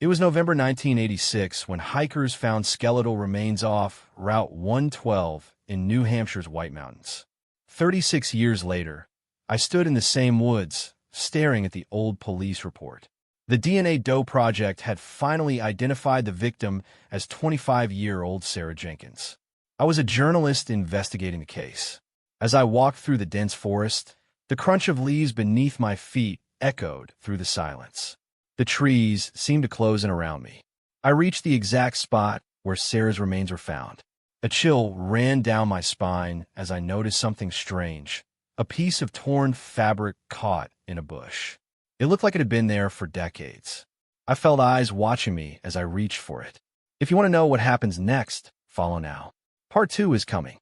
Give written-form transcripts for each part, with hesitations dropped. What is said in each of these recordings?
It was November 1986 when hikers found skeletal remains off Route 112 in New Hampshire's White Mountains. 36 years later, I stood in the same woods, staring at the old police report. The DNA Doe Project had finally identified the victim as 25-year-old Sarah Jenkins. I was a journalist investigating the case. As I walked through the dense forest, the crunch of leaves beneath my feet echoed through the silence. The trees seemed to close in around me. I reached the exact spot where Sarah's remains were found. A chill ran down my spine as I noticed something strange, a piece of torn fabric caught in a bush. It looked like it had been there for decades. I felt eyes watching me as I reached for it. If you want to know what happens next, follow now. Part 2 is coming.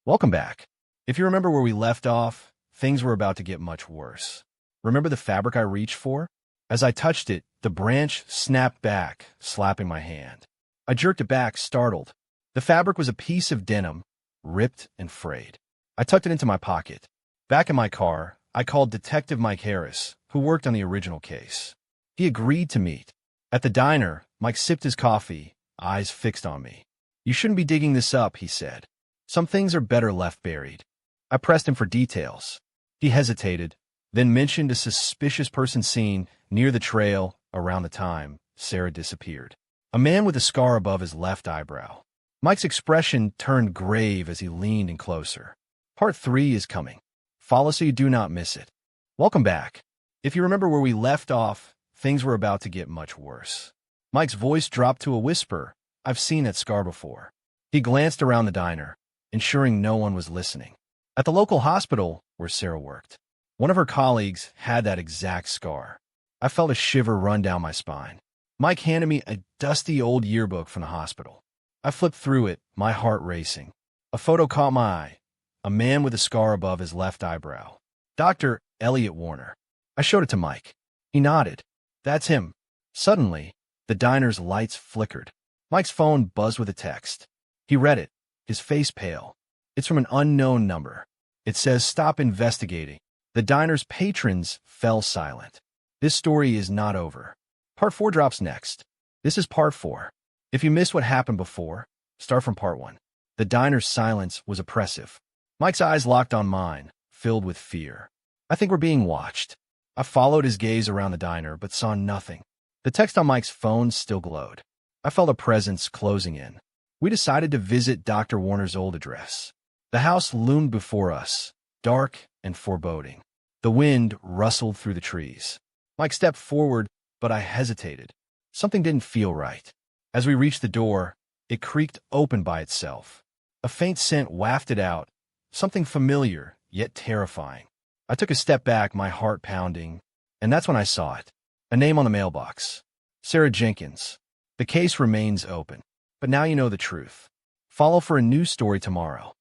Welcome back. If you remember where we left off, things were about to get much worse. Remember the fabric I reached for? As I touched it, the branch snapped back, slapping my hand. I jerked it back, startled. The fabric was a piece of denim, ripped and frayed. I tucked it into my pocket. Back in my car, I called Detective Mike Harris, who worked on the original case. He agreed to meet. At the diner, Mike sipped his coffee, eyes fixed on me. "You shouldn't be digging this up," he said. "Some things are better left buried." I pressed him for details. He hesitated, then mentioned a suspicious person seen near the trail around the time Sarah disappeared. A man with a scar above his left eyebrow. Mike's expression turned grave as he leaned in closer. Part 3 is coming. Follow so you do not miss it. Welcome back. If you remember where we left off, things were about to get much worse. Mike's voice dropped to a whisper. "I've seen that scar before." He glanced around the diner, ensuring no one was listening. At the local hospital where Sarah worked, one of her colleagues had that exact scar. I felt a shiver run down my spine. Mike handed me a dusty old yearbook from the hospital. I flipped through it, my heart racing. A photo caught my eye. A man with a scar above his left eyebrow. Dr. Elliot Warner. I showed it to Mike. He nodded. "That's him." Suddenly, the diner's lights flickered. Mike's phone buzzed with a text. He read it, his face pale. It's from an unknown number. It says, "Stop investigating." The diner's patrons fell silent. This story is not over. Part 4 drops next. This is Part 4. If you missed what happened before, start from Part 1. The diner's silence was oppressive. Mike's eyes locked on mine, filled with fear. I think we're being watched. I followed his gaze around the diner, but saw nothing. The text on Mike's phone still glowed. I felt a presence closing in. We decided to visit Dr. Warner's old address. The house loomed before us, dark and foreboding. The wind rustled through the trees. Mike stepped forward, but I hesitated. Something didn't feel right. As we reached the door, it creaked open by itself. A faint scent wafted out, something familiar, yet terrifying. I took a step back, my heart pounding, and that's when I saw it. A name on the mailbox. Sarah Jenkins. The case remains open, but now you know the truth. Follow for a new story tomorrow.